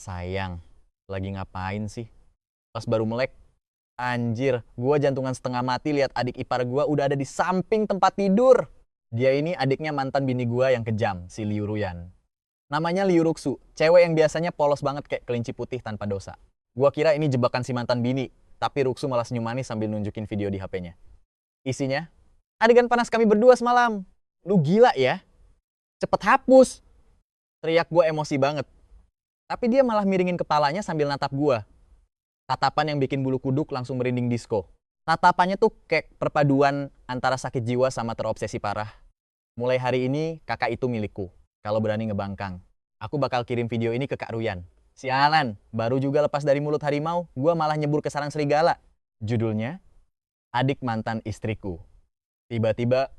Sayang, lagi ngapain sih? Pas baru melek, anjir, gua jantungan setengah mati lihat adik ipar gua udah ada di samping tempat tidur. Dia ini adiknya mantan bini gua yang kejam, si Liu Ruyan. Namanya Liu Ruxu, cewek yang biasanya polos banget kayak kelinci putih tanpa dosa. Gua kira ini jebakan si mantan bini, tapi Ruxu malah senyum manis sambil nunjukin video di HP-nya. Isinya, adegan panas kami berdua semalam. Lu gila ya? Cepet hapus. Teriak gua emosi banget. Tapi dia malah miringin kepalanya sambil natap gua. Tatapan yang bikin bulu kuduk langsung merinding disco. Tatapannya tuh kayak perpaduan antara sakit jiwa sama terobsesi parah. Mulai hari ini, kakak itu milikku. Kalau berani ngebangkang. Aku bakal kirim video ini ke Kak Ruyan. Sialan, baru juga lepas dari mulut harimau, gua malah nyebur ke sarang serigala. Judulnya, Adik Mantan Istriku. Tiba-tiba,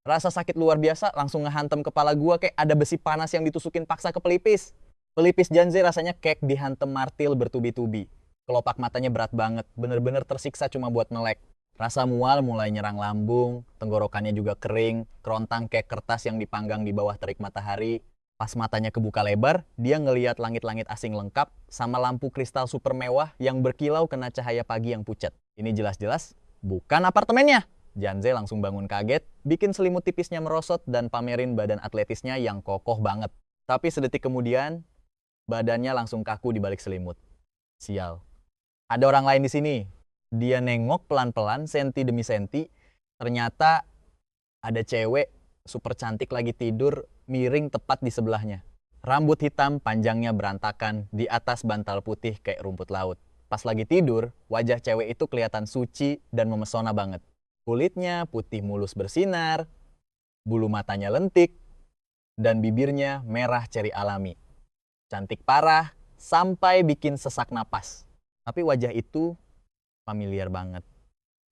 rasa sakit luar biasa langsung ngehantam kepala gua kayak ada besi panas yang ditusukin paksa ke pelipis. Pelipis Janze rasanya kayak dihantem martil bertubi-tubi. Kelopak matanya berat banget, bener-bener tersiksa cuma buat melek. Rasa mual mulai nyerang lambung, tenggorokannya juga kering, kerontang kayak kertas yang dipanggang di bawah terik matahari. Pas matanya kebuka lebar, dia ngeliat langit-langit asing lengkap sama lampu kristal super mewah yang berkilau kena cahaya pagi yang pucat. Ini jelas-jelas bukan apartemennya. Janze langsung bangun kaget, bikin selimut tipisnya merosot dan pamerin badan atletisnya yang kokoh banget. Tapi sedetik kemudian, badannya langsung kaku di balik selimut. Sial. Ada orang lain di sini. Dia nengok pelan-pelan, senti demi senti. Ternyata ada cewek super cantik lagi tidur, miring tepat di sebelahnya. Rambut hitam panjangnya berantakan di atas bantal putih kayak rumput laut. Pas lagi tidur, wajah cewek itu kelihatan suci dan memesona banget. Kulitnya putih mulus bersinar, bulu matanya lentik, dan bibirnya merah ceri alami. Cantik parah, sampai bikin sesak napas. Tapi wajah itu familiar banget.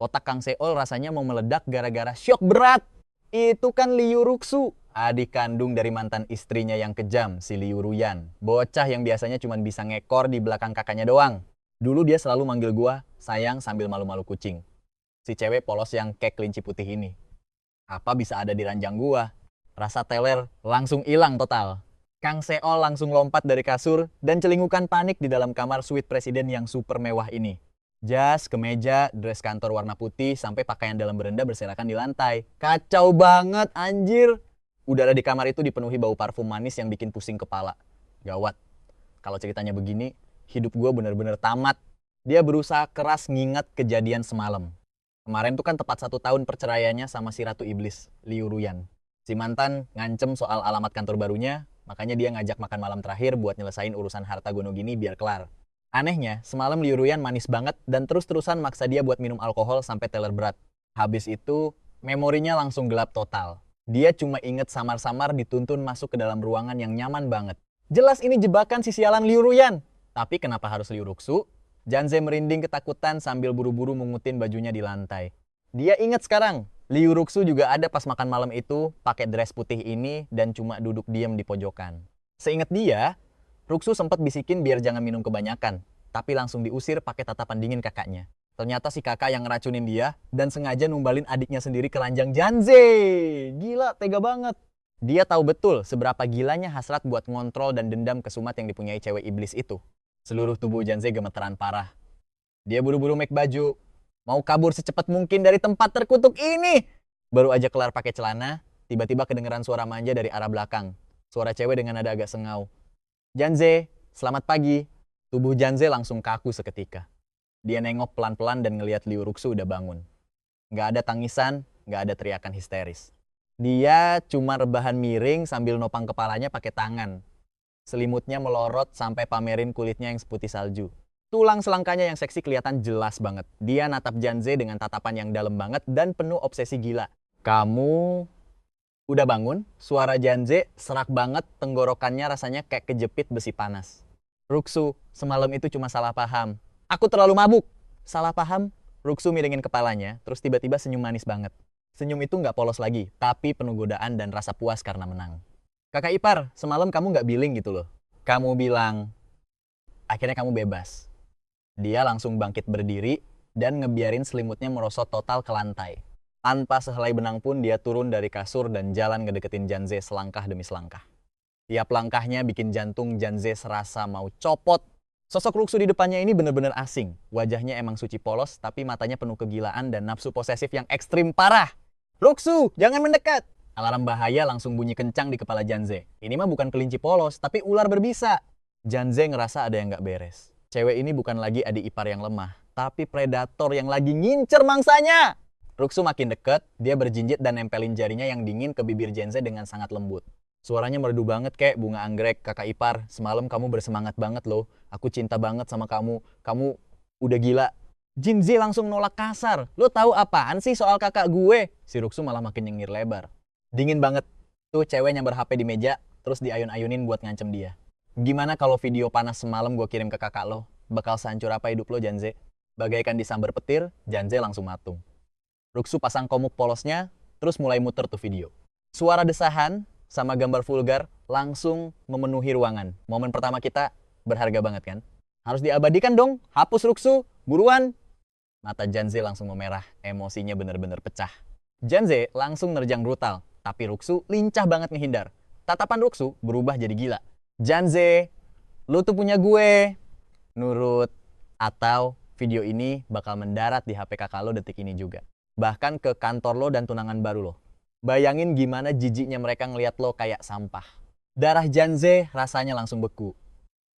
Otak Kang Seol rasanya mau meledak gara-gara syok berat. Itu kan Liu Ruxu, adik kandung dari mantan istrinya yang kejam, si Liu Ruyan. Bocah yang biasanya cuma bisa ngekor di belakang kakaknya doang. Dulu dia selalu manggil gua sayang sambil malu-malu kucing. Si cewek polos yang kayak kelinci putih ini. Apa bisa ada di ranjang gua? Rasa teler langsung hilang total. Kang Seol langsung lompat dari kasur dan celingukan panik di dalam kamar suite presiden yang super mewah ini. Jas, kemeja, dress kantor warna putih, sampai pakaian dalam berenda berserakan di lantai. Kacau banget, anjir. Udara di kamar itu dipenuhi bau parfum manis yang bikin pusing kepala. Gawat. Kalau ceritanya begini, hidup gue bener-bener tamat. Dia berusaha keras nginget kejadian semalam. Kemarin tuh kan tepat 1 tahun perceraiannya sama si Ratu Iblis, Liu Ruyan. Si mantan ngancem soal alamat kantor barunya, makanya dia ngajak makan malam terakhir buat nyelesain urusan harta gono gini biar kelar. Anehnya, semalam Liu Ruyan manis banget dan terus-terusan maksa dia buat minum alkohol sampai teler berat. Habis itu, memorinya langsung gelap total. Dia cuma inget samar-samar dituntun masuk ke dalam ruangan yang nyaman banget. Jelas ini jebakan si sialan Liu Ruyan. Tapi kenapa harus Liu Ruxu? Janze merinding ketakutan sambil buru-buru mengutin bajunya di lantai. Dia inget sekarang, Liu Ruxu juga ada pas makan malam itu pakai dress putih ini dan cuma duduk diam di pojokan. Seingat dia, Ruxu sempat bisikin biar jangan minum kebanyakan, tapi langsung diusir pakai tatapan dingin kakaknya. Ternyata si kakak yang ngeracunin dia dan sengaja numbalin adiknya sendiri ke ranjang Janze. Gila, tega banget. Dia tahu betul seberapa gilanya hasrat buat ngontrol dan dendam kesumat yang dipunyai cewek iblis itu. Seluruh tubuh Janze gemeteran parah. Dia buru-buru make baju, mau kabur secepat mungkin dari tempat terkutuk ini. Baru aja kelar pakai celana, tiba-tiba kedengeran suara manja dari arah belakang. Suara cewek dengan nada agak sengau. Janze, selamat pagi. Tubuh Janze langsung kaku seketika. Dia nengok pelan-pelan dan ngelihat Liu Ruxu udah bangun. Nggak ada tangisan, nggak ada teriakan histeris. Dia cuma rebahan miring sambil nopang kepalanya pakai tangan. Selimutnya melorot sampai pamerin kulitnya yang seputih salju. Tulang selangkanya yang seksi kelihatan jelas banget. Dia natap Janze dengan tatapan yang dalam banget dan penuh obsesi gila. Kamu udah bangun? Suara Janze serak banget, tenggorokannya rasanya kayak kejepit besi panas. Ruxu, semalam itu cuma salah paham. Aku terlalu mabuk. Salah paham? Ruxu miringin kepalanya, terus tiba-tiba senyum manis banget. Senyum itu nggak polos lagi, tapi penuh godaan dan rasa puas karena menang. Kakak ipar, semalam kamu nggak billing gitu loh. Kamu bilang, akhirnya kamu bebas. Dia langsung bangkit berdiri dan ngebiarin selimutnya merosot total ke lantai. Tanpa sehelai benang pun dia turun dari kasur dan jalan ngedeketin Janze selangkah demi selangkah. Tiap langkahnya bikin jantung Janze serasa mau copot. Sosok Ruxu di depannya ini bener-bener asing. Wajahnya emang suci polos, tapi matanya penuh kegilaan dan nafsu posesif yang ekstrim parah. Ruxu, jangan mendekat! Alarm bahaya langsung bunyi kencang di kepala Janze. Ini mah bukan kelinci polos, tapi ular berbisa. Janze ngerasa ada yang gak beres. Cewek ini bukan lagi adik ipar yang lemah, tapi predator yang lagi ngincer mangsanya. Ruxu makin deket, dia berjinjit dan nempelin jarinya yang dingin ke bibir Janze dengan sangat lembut. Suaranya merdu banget kayak bunga anggrek. Kakak ipar, semalam kamu bersemangat banget loh. Aku cinta banget sama kamu. Kamu udah gila. Jinze langsung nolak kasar. Lo tahu apaan sih soal kakak gue? Si Ruxu malah makin nyengir lebar. Dingin banget. Tuh cewek nyamber HP di meja, terus diayun-ayunin buat ngancem dia. Gimana kalau video panas semalam gue kirim ke kakak lo? Bakal sehancur apa hidup lo, Janze? Bagaikan disambar petir, Janze langsung matung. Ruxu pasang komuk polosnya, terus mulai muter tuh video. Suara desahan sama gambar vulgar langsung memenuhi ruangan. Momen pertama kita berharga banget kan? Harus diabadikan dong, hapus Ruxu, buruan! Mata Janze langsung memerah, emosinya bener-bener pecah. Janze langsung nerjang brutal, tapi Ruxu lincah banget ngehindar. Tatapan Ruxu berubah jadi gila. Janze, lu tuh punya gue. Nurut. Atau video ini bakal mendarat di HP kakak lo detik ini juga. Bahkan ke kantor lo dan tunangan baru lo. Bayangin gimana jijiknya mereka ngeliat lo kayak sampah. Darah Janze rasanya langsung beku.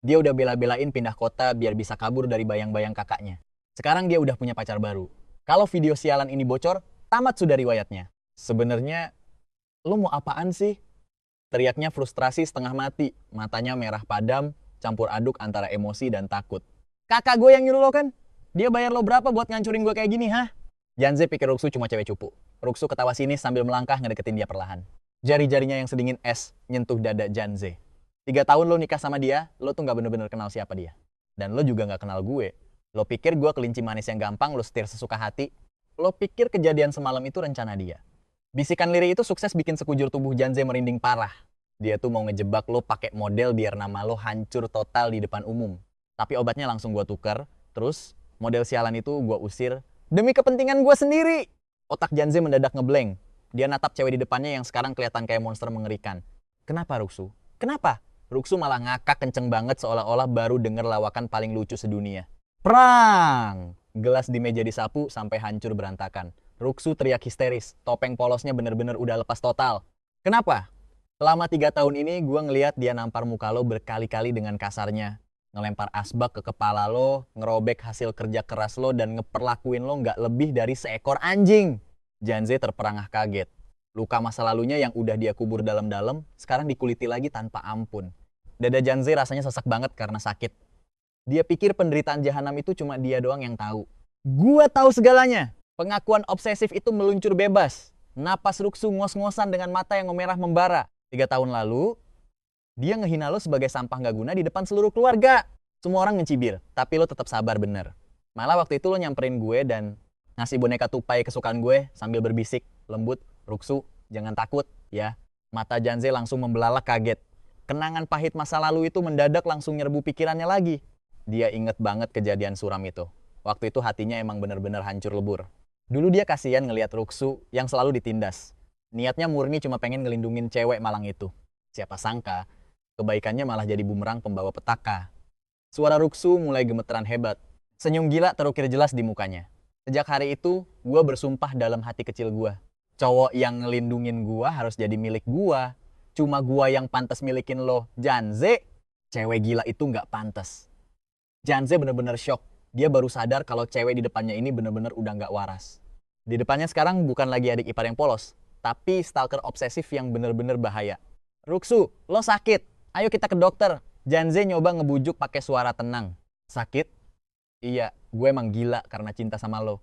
Dia udah bela-belain pindah kota biar bisa kabur dari bayang-bayang kakaknya. Sekarang dia udah punya pacar baru. Kalau video sialan ini bocor, tamat sudah riwayatnya. Sebenarnya, lo mau apaan sih? Teriaknya frustrasi setengah mati. Matanya merah padam, campur aduk antara emosi dan takut. Kakak gue yang nyuruh lo kan? Dia bayar lo berapa buat ngancurin gue kayak gini, hah? Janze pikir Ruxu cuma cewek cupu. Ruxu ketawa sinis sambil melangkah ngedeketin dia perlahan. Jari-jarinya yang sedingin es nyentuh dada Janze. 3 tahun lo nikah sama dia, lo tuh gak bener-bener kenal siapa dia. Dan lo juga gak kenal gue. Lo pikir gue kelinci manis yang gampang lo setir sesuka hati. Lo pikir kejadian semalam itu rencana dia. Bisikan lirih itu sukses bikin sekujur tubuh Janze merinding parah. Dia tuh mau ngejebak lo pakai model biar nama lo hancur total di depan umum. Tapi obatnya langsung gue tuker. Terus model sialan itu gue usir demi kepentingan gue sendiri. Otak Janze mendadak ngeblank. Dia natap cewek di depannya yang sekarang kelihatan kayak monster mengerikan. Kenapa Ruxu? Kenapa? Ruxu malah ngakak kenceng banget seolah-olah baru denger lawakan paling lucu sedunia. Prang! Gelas di meja disapu sampai hancur berantakan. Ruxu teriak histeris. Topeng polosnya bener-bener udah lepas total. Kenapa? Selama 3 tahun ini gue ngeliat dia nampar muka lo berkali-kali dengan kasarnya. Ngelempar asbak ke kepala lo, ngerobek hasil kerja keras lo, dan ngeperlakuin lo nggak lebih dari seekor anjing. Janze terperangah kaget. Luka masa lalunya yang udah dia kubur dalam-dalam, sekarang dikuliti lagi tanpa ampun. Dada Janze rasanya sesak banget karena sakit. Dia pikir penderitaan jahanam itu cuma dia doang yang tahu. Gua tahu segalanya. Pengakuan obsesif itu meluncur bebas. Napas Ruxu ngos-ngosan dengan mata yang memerah membara. 3 tahun lalu, dia ngehina lo sebagai sampah gak guna di depan seluruh keluarga. Semua orang ngecibir, tapi lo tetap sabar bener. Malah waktu itu lo nyamperin gue dan ngasih boneka tupai kesukaan gue sambil berbisik, lembut, Ruxu, jangan takut, ya. Mata Janze langsung membelalak kaget. Kenangan pahit masa lalu itu mendadak langsung nyerbu pikirannya lagi. Dia inget banget kejadian suram itu. Waktu itu hatinya emang bener-bener hancur lebur. Dulu dia kasihan ngelihat Ruxu yang selalu ditindas. Niatnya murni cuma pengen ngelindungin cewek malang itu. Siapa sangka, kebaikannya malah jadi bumerang pembawa petaka. Suara Ruxu mulai gemeteran hebat. Senyum gila terukir jelas di mukanya. Sejak hari itu, gue bersumpah dalam hati kecil gue. Cowok yang ngelindungin gue harus jadi milik gue. Cuma gue yang pantas milikin lo, Janze. Cewek gila itu nggak pantas. Janze bener-bener shock. Dia baru sadar kalau cewek di depannya ini bener-bener udah nggak waras. Di depannya sekarang bukan lagi adik ipar yang polos, tapi stalker obsesif yang bener-bener bahaya. Ruxu, lo sakit. Ayo kita ke dokter. Janze nyoba ngebujuk pakai suara tenang. Sakit? Iya, gue emang gila karena cinta sama lo.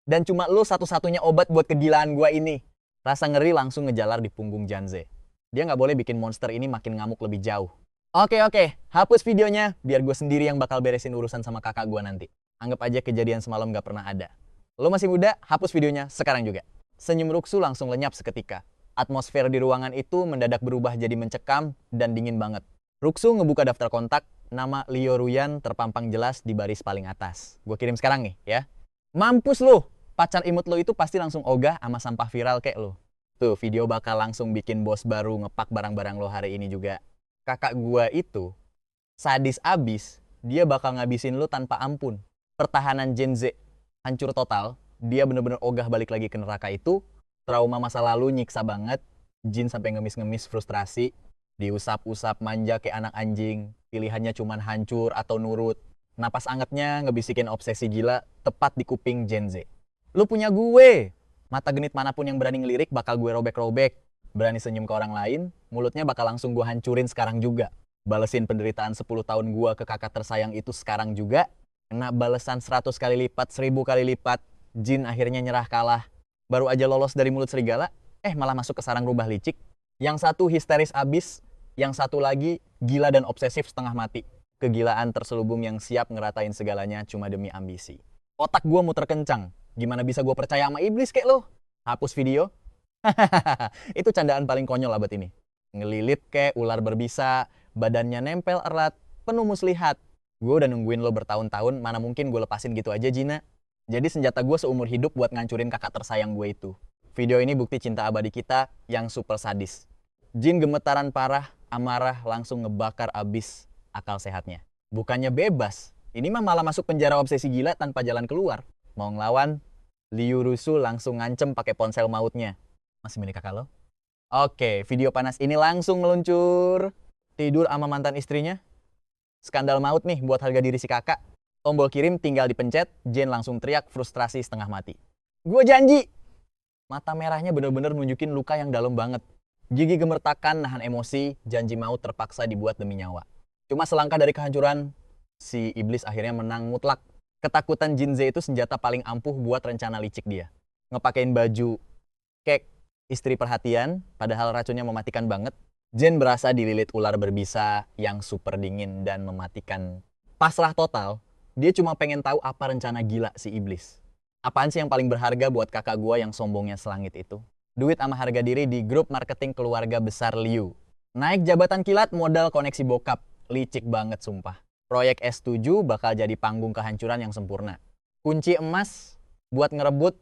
Dan cuma lo satu-satunya obat buat kegilaan gue ini. Rasa ngeri langsung ngejalar di punggung Janze. Dia nggak boleh bikin monster ini makin ngamuk lebih jauh. Oke, hapus videonya biar gue sendiri yang bakal beresin urusan sama kakak gue nanti. Anggap aja kejadian semalam nggak pernah ada. Lo masih muda, hapus videonya sekarang juga. Senyum Ruxu langsung lenyap seketika. Atmosfer di ruangan itu mendadak berubah jadi mencekam dan dingin banget. Ruxu ngebuka daftar kontak, nama Leo Ruyan terpampang jelas di baris paling atas. Gue kirim sekarang nih, ya. Mampus lo! Pacar imut lo itu pasti langsung ogah sama sampah viral kayak lo. Tuh, video bakal langsung bikin bos baru ngepak barang-barang lo hari ini juga. Kakak gua itu sadis abis, dia bakal ngabisin lu tanpa ampun. Pertahanan Gen Z hancur total, dia bener-bener ogah balik lagi ke neraka itu. Trauma masa lalu nyiksa banget, Jin sampai ngemis-ngemis frustrasi, diusap-usap manja kayak anak anjing, pilihannya cuman hancur atau nurut. Napas angetnya ngebisikin obsesi gila tepat di kuping Gen Z. Lu punya gue, mata genit manapun yang berani ngelirik bakal gue robek-robek. Berani senyum ke orang lain, mulutnya bakal langsung gue hancurin sekarang juga. Balesin penderitaan 10 tahun gue ke kakak tersayang itu sekarang juga. Kena balesan 100 kali lipat, 1000 kali lipat. Jin akhirnya nyerah kalah. Baru aja lolos dari mulut serigala, malah masuk ke sarang rubah licik. Yang satu histeris abis, yang satu lagi gila dan obsesif setengah mati. Kegilaan terselubung yang siap ngeratain segalanya cuma demi ambisi. Otak gue muter kencang. Gimana bisa gue percaya sama iblis kayak lo? Hapus video. Itu candaan paling konyol abad ini. Ngelilit kayak ular berbisa, badannya nempel erat, penuh muslihat. Gue udah nungguin lo bertahun-tahun, mana mungkin gue lepasin gitu aja, Jina. Jadi senjata gue seumur hidup buat ngancurin kakak tersayang gue itu. Video ini bukti cinta abadi kita yang super sadis. Jin gemetaran parah, amarah langsung ngebakar abis akal sehatnya. Bukannya bebas, ini mah malah masuk penjara obsesi gila tanpa jalan keluar. Mau ngelawan, Liu Rusu langsung ngancem pakai ponsel mautnya. Masih milik kakak lo? Oke, video panas ini langsung meluncur. Tidur sama mantan istrinya. Skandal maut nih buat harga diri si kakak. Tombol kirim tinggal dipencet, Jen langsung teriak frustrasi setengah mati. Gue janji! Mata merahnya bener-bener nunjukin luka yang dalam banget. Gigi gemertakan nahan emosi, janji maut terpaksa dibuat demi nyawa. Cuma selangkah dari kehancuran, si iblis akhirnya menang mutlak. Ketakutan Jin Z itu senjata paling ampuh buat rencana licik dia. Ngepakein baju kek istri perhatian, padahal racunnya mematikan banget. Jen berasa dililit ular berbisa yang super dingin dan mematikan. Pasrah total, dia cuma pengen tahu apa rencana gila si iblis. Apaan sih yang paling berharga buat kakak gua yang sombongnya selangit itu? Duit sama harga diri di grup marketing keluarga besar Liu. Naik jabatan kilat modal koneksi bokap. Licik banget sumpah. Proyek S7 bakal jadi panggung kehancuran yang sempurna. Kunci emas buat ngerebut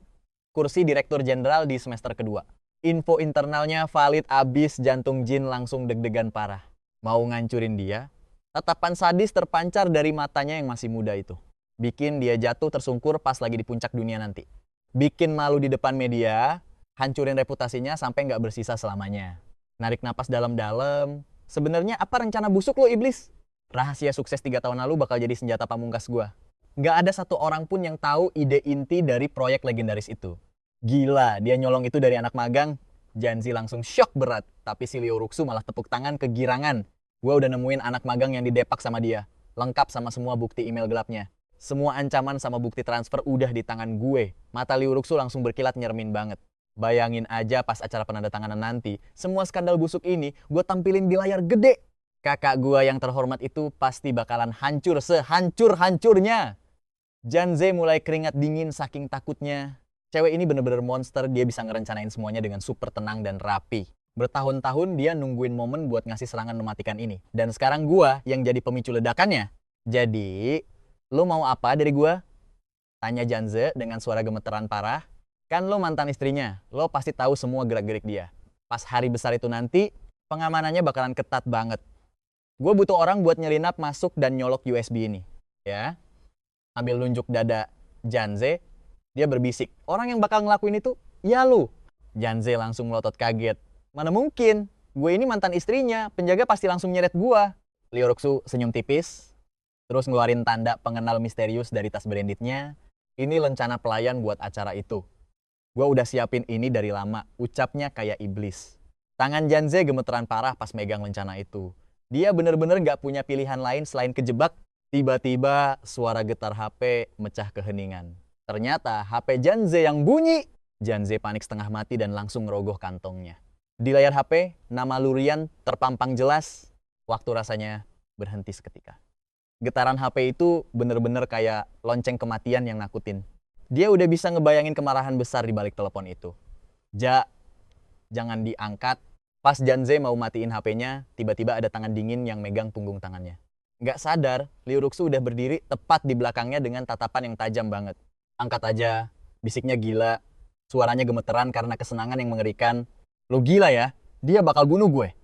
kursi direktur jenderal di semester kedua. Info internalnya valid abis, jantung Jin langsung deg-degan parah. Mau ngancurin dia, tatapan sadis terpancar dari matanya yang masih muda itu. Bikin dia jatuh tersungkur pas lagi di puncak dunia nanti. Bikin malu di depan media, hancurin reputasinya sampai nggak bersisa selamanya. Narik napas dalam-dalam. Sebenarnya apa rencana busuk lo iblis? Rahasia sukses 3 tahun lalu bakal jadi senjata pamungkas gua. Nggak ada satu orang pun yang tahu ide inti dari proyek legendaris itu. Gila, dia nyolong itu dari anak magang. Janzi langsung shock berat, tapi si Liu Ruxu malah tepuk tangan kegirangan. Gua udah nemuin anak magang yang didepak sama dia. Lengkap sama semua bukti email gelapnya. Semua ancaman sama bukti transfer udah di tangan gue. Mata Liu Ruxu langsung berkilat nyermin banget. Bayangin aja pas acara penandatanganan nanti, semua skandal busuk ini gue tampilin di layar gede. Kakak gue yang terhormat itu pasti bakalan hancur sehancur-hancurnya. Janze mulai keringat dingin saking takutnya. Cewek ini bener-bener monster, dia bisa ngerencanain semuanya dengan super tenang dan rapi. Bertahun-tahun dia nungguin momen buat ngasih serangan mematikan ini. Dan sekarang gua yang jadi pemicu ledakannya. Jadi, lo mau apa dari gua? Tanya Janze dengan suara gemeteran parah. Kan lo mantan istrinya, lo pasti tahu semua gerak-gerik dia. Pas hari besar itu nanti, pengamanannya bakalan ketat banget. Gue butuh orang buat nyelinap masuk dan nyolok USB ini. Ya, sambil nunjuk dada Janze, dia berbisik, orang yang bakal ngelakuin itu, ya lu. Janze langsung melotot kaget. Mana mungkin, gue ini mantan istrinya, penjaga pasti langsung nyeret gue. Liu Ruxu senyum tipis, terus ngeluarin tanda pengenal misterius dari tas brandednya. Ini lencana pelayan buat acara itu. Gue udah siapin ini dari lama, ucapnya kayak iblis. Tangan Janze gemeteran parah pas megang lencana itu. Dia bener-bener gak punya pilihan lain selain kejebak. Tiba-tiba suara getar HP mecah keheningan. Ternyata HP Janze yang bunyi. Janze panik setengah mati dan langsung ngerogoh kantongnya. Di layar HP, nama Lurian terpampang jelas. Waktu rasanya berhenti seketika. Getaran HP itu bener-bener kayak lonceng kematian yang nakutin. Dia udah bisa ngebayangin kemarahan besar di balik telepon itu. Jangan diangkat. Pas Janze mau matiin HP-nya, tiba-tiba ada tangan dingin yang megang punggung tangannya. Nggak sadar, Liu Ruxu udah berdiri tepat di belakangnya dengan tatapan yang tajam banget. Angkat aja, bisiknya gila, suaranya gemeteran karena kesenangan yang mengerikan. Lo gila ya, dia bakal bunuh gue.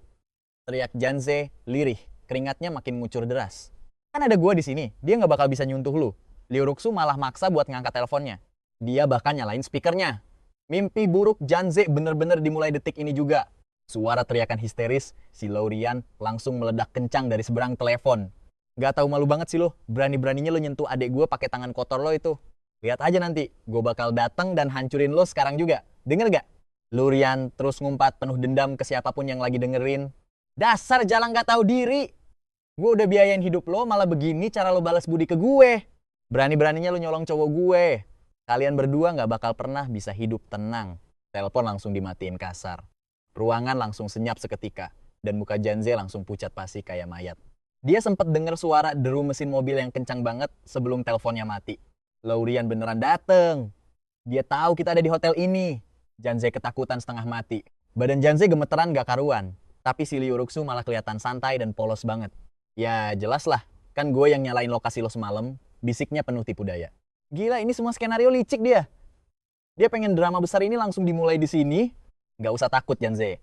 Teriak Janze, lirih. Keringatnya makin ngucur deras. Kan ada gua di sini, dia nggak bakal bisa nyuntuh lu. Liuruxu malah maksa buat ngangkat teleponnya. Dia bahkan nyalain speakernya. Mimpi buruk Janze bener-bener dimulai detik ini juga. Suara teriakan histeris, si Laurian langsung meledak kencang dari seberang telepon. Gak tahu malu banget sih lo, berani-beraninya lo nyentuh adik gue pakai tangan kotor lo itu. Lihat aja nanti, gue bakal datang dan hancurin lo sekarang juga. Denger gak? Laurian terus ngumpat penuh dendam ke siapapun yang lagi dengerin. Dasar jalang gak tahu diri. Gue udah biayain hidup lo, malah begini cara lo balas budi ke gue. Berani-beraninya lo nyolong cowok gue. Kalian berdua gak bakal pernah bisa hidup tenang. Telepon langsung dimatiin kasar. Ruangan langsung senyap seketika. Dan muka Janze langsung pucat pasi kayak mayat. Dia sempat dengar suara deru mesin mobil yang kencang banget sebelum teleponnya mati. Laurian beneran dateng. Dia tahu kita ada di hotel ini. Janze ketakutan setengah mati. Badan Janze gemeteran gak karuan. Tapi si Liuruxu malah kelihatan santai dan polos banget. Ya jelas lah, kan gue yang nyalain lokasi lo semalam, bisiknya penuh tipu daya. Gila, ini semua skenario licik dia. Dia pengen drama besar ini langsung dimulai di sini. Gak usah takut Janze.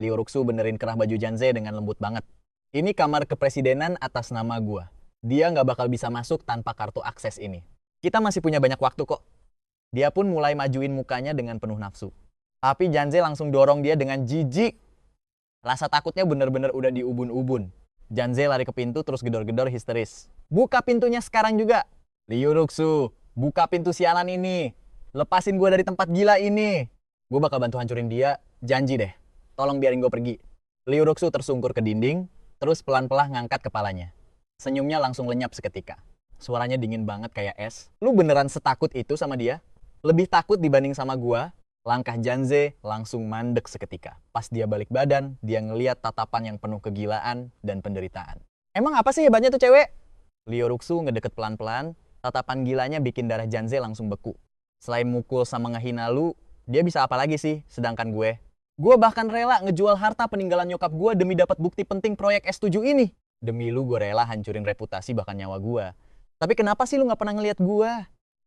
Liuruxu benerin kerah baju Janze dengan lembut banget. Ini kamar kepresidenan atas nama gue. Dia gak bakal bisa masuk tanpa kartu akses ini. Kita masih punya banyak waktu kok. Dia pun mulai majuin mukanya dengan penuh nafsu. Tapi Janze langsung dorong dia dengan jijik. Rasa takutnya bener-bener udah diubun-ubun. Janze lari ke pintu terus gedor-gedor histeris. Buka pintunya sekarang juga. Liuruxu, buka pintu sialan ini. Lepasin gue dari tempat gila ini. Gue bakal bantu hancurin dia. Janji deh. Tolong biarin gue pergi. Liuruxu tersungkur ke dinding, terus pelan-pelan ngangkat kepalanya. Senyumnya langsung lenyap seketika. Suaranya dingin banget kayak es. Lu beneran setakut itu sama dia? Lebih takut dibanding sama gue? Langkah Janze langsung mandek seketika. Pas dia balik badan, dia ngeliat tatapan yang penuh kegilaan dan penderitaan. Emang apa sih hebatnya tuh cewek? Liuruxu ngedeket pelan-pelan, tatapan gilanya bikin darah Janze langsung beku. Selain mukul sama ngehina lu, dia bisa apa lagi sih sedangkan gue? Gue bahkan rela ngejual harta peninggalan nyokap gue demi dapat bukti penting proyek S7 ini. Demi lu gue rela hancurin reputasi bahkan nyawa gue. Tapi kenapa sih lu gak pernah ngeliat gue?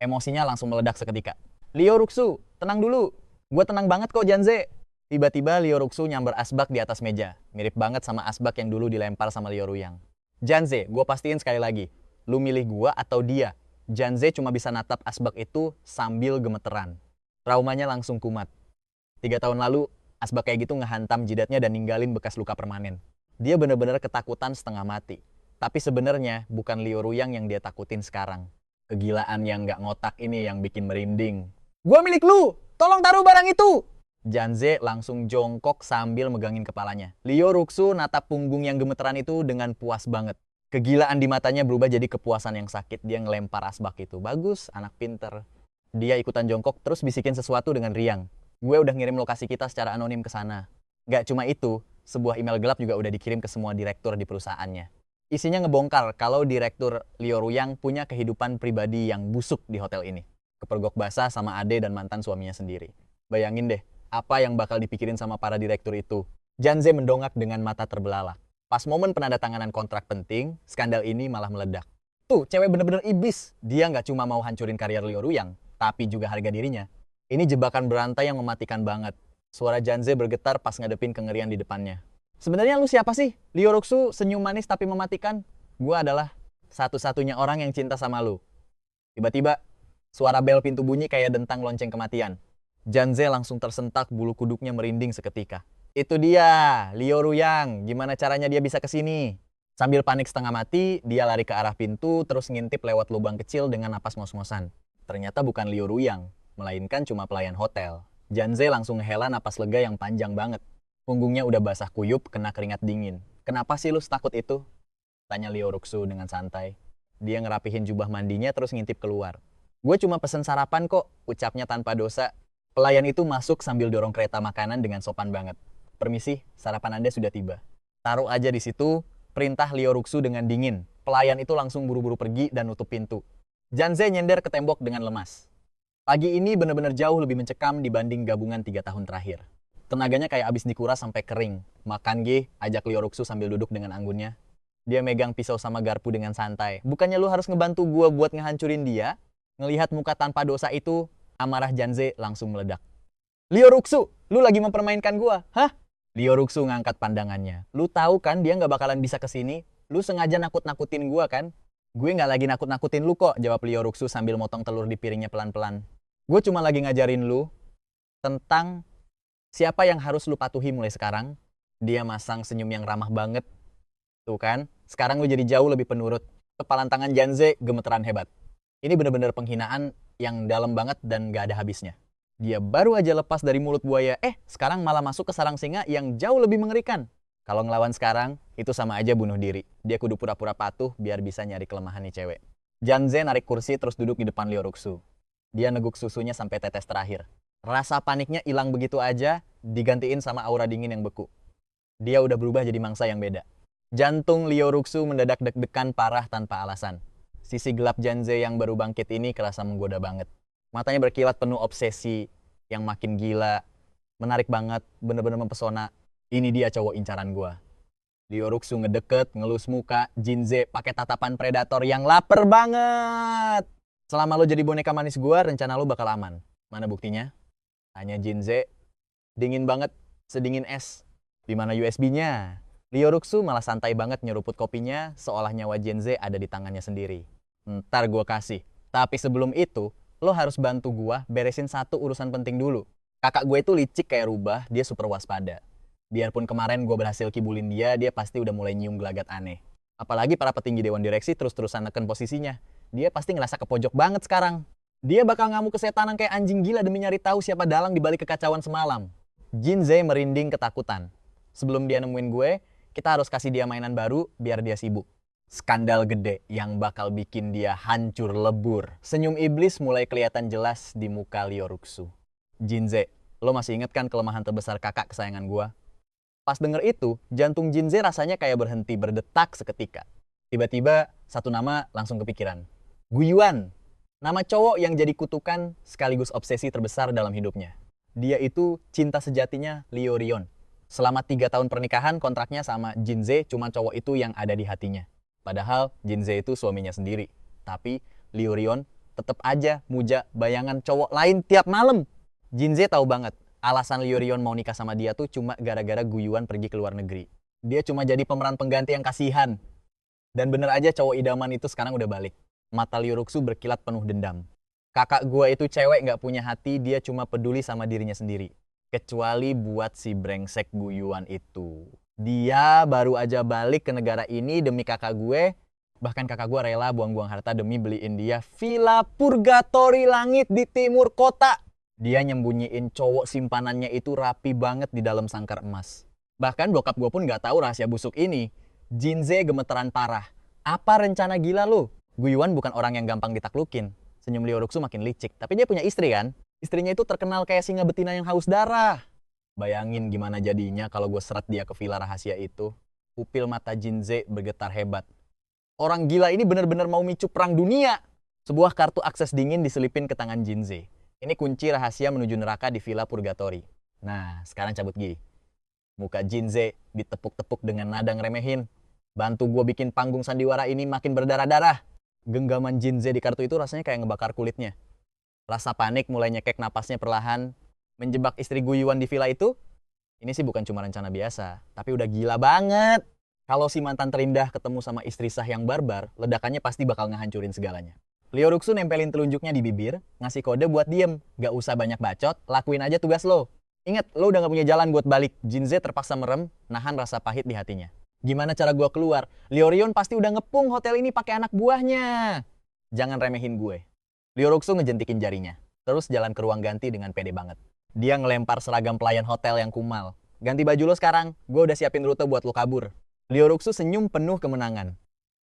Emosinya langsung meledak seketika. Liuruxu, tenang dulu. Gue tenang banget kok Janze. Tiba-tiba Liuruxu nyamber asbak di atas meja. Mirip banget sama asbak yang dulu dilempar sama Lioruyang. Janze, gue pastiin sekali lagi. Lu milih gue atau dia? Janze cuma bisa natap asbak itu sambil gemeteran. Traumanya langsung kumat. 3 tahun lalu, asbak kayak gitu ngehantam jidatnya dan ninggalin bekas luka permanen. Dia bener-bener ketakutan setengah mati. Tapi sebenarnya bukan Lioruyang yang dia takutin sekarang. Kegilaan yang gak ngotak ini yang bikin merinding. Gue milik lu! Tolong taruh barang itu! Janze langsung jongkok sambil megangin kepalanya. Liuruxu natap punggung yang gemeteran itu dengan puas banget. Kegilaan di matanya berubah jadi kepuasan yang sakit. Dia ngelempar asbak itu. Bagus, anak pinter. Dia ikutan jongkok terus bisikin sesuatu dengan riang. Gue udah ngirim lokasi kita secara anonim ke sana. Gak cuma itu, sebuah email gelap juga udah dikirim ke semua direktur di perusahaannya. Isinya ngebongkar kalau direktur Lioruyang punya kehidupan pribadi yang busuk di hotel ini. Kepergok basah sama Ade dan mantan suaminya sendiri. Bayangin deh, apa yang bakal dipikirin sama para direktur itu. Janze mendongak dengan mata terbelalak. Pas momen penandatanganan kontrak penting, skandal ini malah meledak. Tuh, cewek bener-bener iblis. Dia nggak cuma mau hancurin karier Lioruyang, tapi juga harga dirinya. Ini jebakan berantai yang mematikan banget. Suara Janze bergetar pas ngadepin kengerian di depannya. Sebenarnya lu siapa sih? Liuruxu senyum manis tapi mematikan. Gua adalah satu-satunya orang yang cinta sama lu. Tiba-tiba, suara bel pintu bunyi kayak dentang lonceng kematian. Janze langsung tersentak, bulu kuduknya merinding seketika. Itu dia, Lioruyang. Gimana caranya dia bisa kesini? Sambil panik setengah mati, dia lari ke arah pintu terus ngintip lewat lubang kecil dengan napas ngos-ngosan. Ternyata bukan Lioruyang, melainkan cuma pelayan hotel. Janze langsung ngehela napas lega yang panjang banget. Punggungnya udah basah kuyup, kena keringat dingin. Kenapa sih lu setakut itu? Tanya Liuruxu dengan santai. Dia ngerapihin jubah mandinya terus ngintip keluar. Gue cuma pesen sarapan kok, ucapnya tanpa dosa. Pelayan itu masuk sambil dorong kereta makanan dengan sopan banget. Permisi, sarapan Anda sudah tiba. Taruh aja di situ, perintah Liuruxu dengan dingin. Pelayan itu langsung buru-buru pergi dan nutup pintu. Janze nyender ke tembok dengan lemas. Pagi ini benar-benar jauh lebih mencekam dibanding gabungan 3 tahun terakhir. Tenaganya kayak abis dikuras sampai kering. Makan G, ajak Liuruxu sambil duduk dengan anggunnya. Dia megang pisau sama garpu dengan santai. Bukannya lu harus ngebantu gua buat ngehancurin dia? Ngelihat muka tanpa dosa itu, amarah Janze langsung meledak. Liuruxu, lu lagi mempermainkan gua, hah? Ruksu ngangkat pandangannya. Lu tahu kan dia nggak bakalan bisa kesini? Lu sengaja nakut-nakutin gua kan? Gue nggak lagi nakut-nakutin lu kok, jawab Ruksu sambil motong telur di piringnya pelan-pelan. Gue cuma lagi ngajarin lu tentang siapa yang harus lu patuhi mulai sekarang. Dia masang senyum yang ramah banget. Tuh kan, sekarang lu jadi jauh lebih penurut. Kepalan tangan Janze gemeteran hebat. Ini bener-bener penghinaan yang dalam banget dan gak ada habisnya. Dia baru aja lepas dari mulut buaya, sekarang malah masuk ke sarang singa yang jauh lebih mengerikan. Kalau ngelawan sekarang, itu sama aja bunuh diri. Dia kudu pura-pura patuh biar bisa nyari kelemahan nih cewek. Janze narik kursi terus duduk di depan Ruksu. Dia neguk susunya sampai tetes terakhir. Rasa paniknya hilang begitu aja, digantiin sama aura dingin yang beku. Dia udah berubah jadi mangsa yang beda. Jantung Ruksu mendadak deg-degan parah tanpa alasan. Sisi gelap Janze yang baru bangkit ini kerasa menggoda banget. Matanya berkilat penuh obsesi yang makin gila. Menarik banget, bener-bener mempesona. Ini dia cowok incaran gua. Ruksu ngedeket, ngelus muka, Janze pakai tatapan predator yang lapar banget. Selama lo jadi boneka manis gua, rencana lo bakal aman. Mana buktinya? Tanya Janze. Dingin banget, sedingin es. Di mana USB-nya? Ruksu malah santai banget nyeruput kopinya, seolah nyawa Janze ada di tangannya sendiri. Ntar gua kasih. Tapi sebelum itu, lo harus bantu gua beresin satu urusan penting dulu. Kakak gue itu licik kayak rubah, dia super waspada. Biarpun kemarin gue berhasil kibulin dia pasti udah mulai nyium gelagat aneh. Apalagi para petinggi dewan direksi terus-terusan neken posisinya. Dia pasti ngerasa kepojok banget sekarang. Dia bakal ngamuk kesetanan kayak anjing gila demi nyari tahu siapa dalang di balik kekacauan semalam. Janze merinding ketakutan. Sebelum dia nemuin gue, kita harus kasih dia mainan baru biar dia sibuk. Skandal gede yang bakal bikin dia hancur lebur. Senyum iblis mulai kelihatan jelas di muka Ruksu. Janze, lo masih inget kan kelemahan terbesar kakak kesayangan gua? Pas denger itu, jantung Janze rasanya kayak berhenti berdetak seketika. Tiba-tiba, satu nama langsung kepikiran. Guyuan. Nama cowok yang jadi kutukan sekaligus obsesi terbesar dalam hidupnya. Dia itu cinta sejatinya Ryon. Selama 3 tahun pernikahan, kontraknya sama Janze cuma cowok itu yang ada di hatinya. Padahal Janze itu suaminya sendiri. Tapi Ryon tetap aja muja bayangan cowok lain tiap malam. Janze tahu banget alasan Ryon mau nikah sama dia tuh cuma gara-gara Guyuan pergi ke luar negeri. Dia cuma jadi pemeran pengganti yang kasihan. Dan bener aja cowok idaman itu sekarang udah balik. Mata Ruksu berkilat penuh dendam. Kakak gue itu cewek gak punya hati, dia cuma peduli sama dirinya sendiri. Kecuali buat si brengsek Guyuan itu. Dia baru aja balik ke negara ini demi kakak gue. Bahkan kakak gue rela buang-buang harta demi beliin dia villa purgatori langit di timur kota. Dia nyembunyiin cowok simpanannya itu rapi banget di dalam sangkar emas. Bahkan bokap gue pun gak tahu rahasia busuk ini. Janze gemeteran parah. Apa rencana gila lu? Guyuan bukan orang yang gampang ditaklukin. Senyum Ruksu makin licik. Tapi dia punya istri kan? Istrinya itu terkenal kayak singa betina yang haus darah. Bayangin gimana jadinya kalau gue seret dia ke villa rahasia itu. Pupil mata Janze bergetar hebat. Orang gila ini benar-benar mau micu perang dunia. Sebuah kartu akses dingin diselipin ke tangan Janze. Ini kunci rahasia menuju neraka di villa purgatori. Nah, sekarang cabut Gi. Muka Janze ditepuk-tepuk dengan nada ngeremehin. Bantu gue bikin panggung sandiwara ini makin berdarah-darah. Genggaman Janze di kartu itu rasanya kayak ngebakar kulitnya. Rasa panik mulai nyekek napasnya perlahan. Menjebak istri Guyuan di villa itu, ini sih bukan cuma rencana biasa, tapi udah gila banget. Kalau si mantan terindah ketemu sama istri sah yang barbar, ledakannya pasti bakal ngehancurin segalanya. Ruksu nempelin telunjuknya di bibir, ngasih kode buat diem. Gak usah banyak bacot, lakuin aja tugas lo. Ingat, lo udah gak punya jalan buat balik. Janze terpaksa merem, nahan rasa pahit di hatinya. Gimana cara gue keluar? Ryon pasti udah ngepung hotel ini pakai anak buahnya. Jangan remehin gue. Ruksu ngejentikin jarinya, terus jalan ke ruang ganti dengan pede banget. Dia ngelempar seragam pelayan hotel yang kumal. Ganti baju lo sekarang, gue udah siapin rute buat lo kabur. Ruksu senyum penuh kemenangan.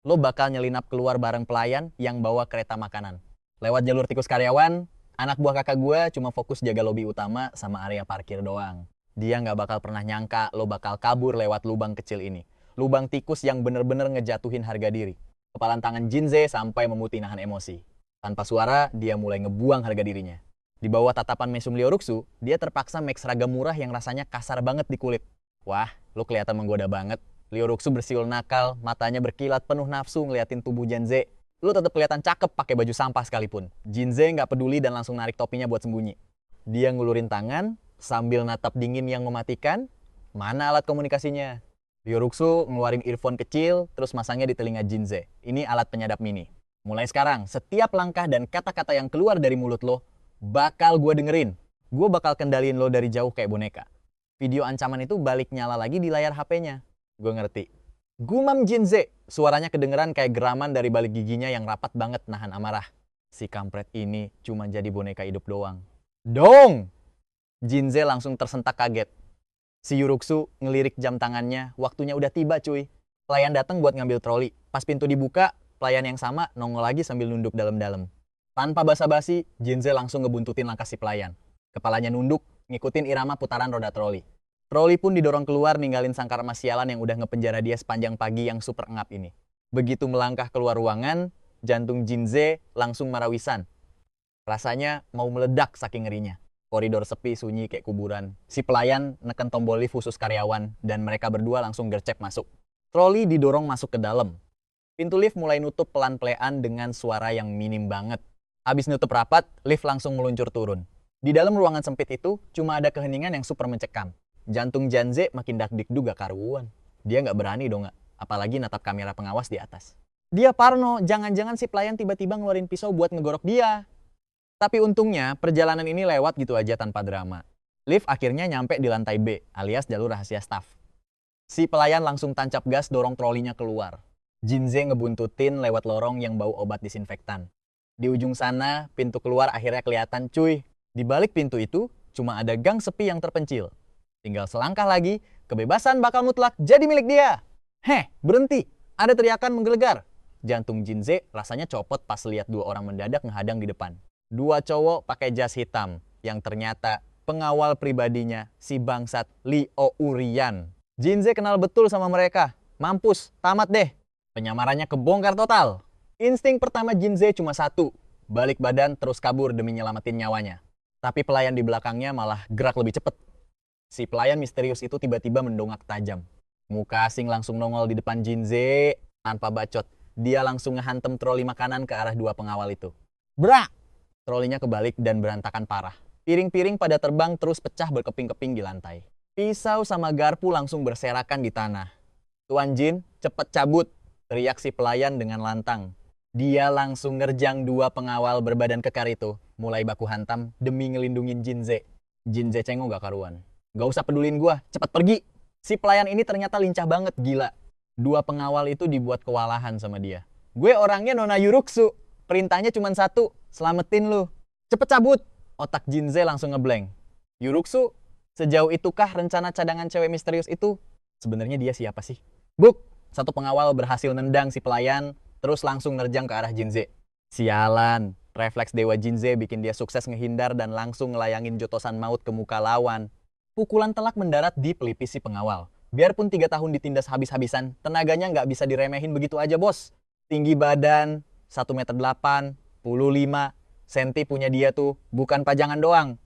Lo bakal nyelinap keluar bareng pelayan yang bawa kereta makanan. Lewat jalur tikus karyawan, anak buah kakak gue cuma fokus jaga lobi utama sama area parkir doang. Dia gak bakal pernah nyangka lo bakal kabur lewat lubang kecil ini. Lubang tikus yang bener-bener ngejatuhin harga diri. Kepalan tangan Janze sampai memutih nahan emosi. Tanpa suara, dia mulai ngebuang harga dirinya. Di bawah tatapan mesum Ruksu, dia terpaksa make seragam murah yang rasanya kasar banget di kulit. Wah, lo kelihatan menggoda banget. Ruksu bersiul nakal, matanya berkilat penuh nafsu ngeliatin tubuh Janze. Lo tetap kelihatan cakep pakai baju sampah sekalipun. Janze nggak peduli dan langsung narik topinya buat sembunyi. Dia ngulurin tangan, sambil natap dingin yang mematikan. Mana alat komunikasinya? Ryuruksu ngeluarin earphone kecil, terus masangnya di telinga Jinze. Ini alat penyadap mini. Mulai sekarang, setiap langkah dan kata-kata yang keluar dari mulut lo, bakal gue dengerin. Gue bakal kendaliin lo dari jauh kayak boneka. Video ancaman itu balik nyala lagi di layar HP-nya. Gue ngerti. Gumam Jinze, suaranya kedengeran kayak geraman dari balik giginya yang rapat banget nahan amarah. Si kampret ini cuma jadi boneka hidup doang. Dong! Jinze langsung tersentak kaget. Si Ryuruksu ngelirik jam tangannya, waktunya udah tiba cuy. Pelayan datang buat ngambil troli. Pas pintu dibuka, pelayan yang sama nongol lagi sambil nunduk dalam-dalam. Tanpa basa-basi, Jinze langsung ngebuntutin langkah si pelayan. Kepalanya nunduk, ngikutin irama putaran roda troli. Troli pun didorong keluar ninggalin sangkar emas sialan yang udah ngepenjara dia sepanjang pagi yang super engap ini. Begitu melangkah keluar ruangan, jantung Jinze langsung marawisan. Rasanya mau meledak saking ngerinya. Koridor sepi sunyi kayak kuburan. Si pelayan neken tombol lift khusus karyawan dan mereka berdua langsung gercep masuk. Troli didorong masuk ke dalam. Pintu lift mulai nutup pelan-pelan dengan suara yang minim banget. Habis nutup rapat, lift langsung meluncur turun. Di dalam ruangan sempit itu cuma ada keheningan yang super mencekam. Jantung Jinze makin dak-dikduk gak karuan. Dia nggak berani dong nggak, apalagi natap kamera pengawas di atas. Dia parno, jangan-jangan si pelayan tiba-tiba ngeluarin pisau buat ngegorok dia. Tapi untungnya perjalanan ini lewat gitu aja tanpa drama. Lift akhirnya nyampe di lantai B, alias jalur rahasia staff. Si pelayan langsung tancap gas dorong trolinya keluar. Jinze ngebuntutin lewat lorong yang bau obat disinfektan. Di ujung sana, pintu keluar akhirnya kelihatan cuy. Di balik pintu itu, cuma ada gang sepi yang terpencil. Tinggal selangkah lagi, kebebasan bakal mutlak jadi milik dia. Heh, berhenti. Ada teriakan menggelegar. Jantung Jinze rasanya copot pas lihat dua orang mendadak ngehadang di depan. Dua cowok pakai jas hitam, yang ternyata pengawal pribadinya si bangsat Lio Urian. Jinze kenal betul sama mereka. Mampus, tamat deh. Penyamarannya kebongkar total. Insting pertama Jinze cuma satu. Balik badan terus kabur demi nyelamatin nyawanya. Tapi pelayan di belakangnya malah gerak lebih cepat. Si pelayan misterius itu tiba-tiba mendongak tajam. Muka asing langsung nongol di depan Jinze. Tanpa bacot, dia langsung ngehantem troli makanan ke arah dua pengawal itu. Brak! Trolinya kebalik dan berantakan parah. Piring-piring pada terbang terus pecah berkeping-keping di lantai. Pisau sama garpu langsung berserakan di tanah. Tuan Jin, cepet cabut! Teriak si pelayan dengan lantang. Dia langsung nerjang dua pengawal berbadan kekar itu. Mulai baku hantam demi ngelindungin Jinze. Jinze cengok gak karuan. Gak usah pedulin gua, cepet pergi. Si pelayan ini ternyata lincah banget, gila. Dua pengawal itu dibuat kewalahan sama dia. Gue orangnya Nona Ryuruksu. Perintahnya cuma satu, selamatin lu. Cepet cabut. Otak Jinze langsung ngeblank. Ryuruksu, sejauh itukah rencana cadangan cewek misterius itu? Sebenarnya dia siapa sih? Buk, satu pengawal berhasil nendang si pelayan, terus langsung nerjang ke arah Jinze. Sialan, refleks Dewa Jinze bikin dia sukses ngehindar dan langsung ngelayangin jotosan maut ke muka lawan. Pukulan telak mendarat di pelipis si pengawal. Biarpun 3 tahun ditindas habis-habisan, tenaganya nggak bisa diremehin begitu aja bos. Tinggi badan, 1,8 m, 55 cm punya dia tuh, bukan pajangan doang.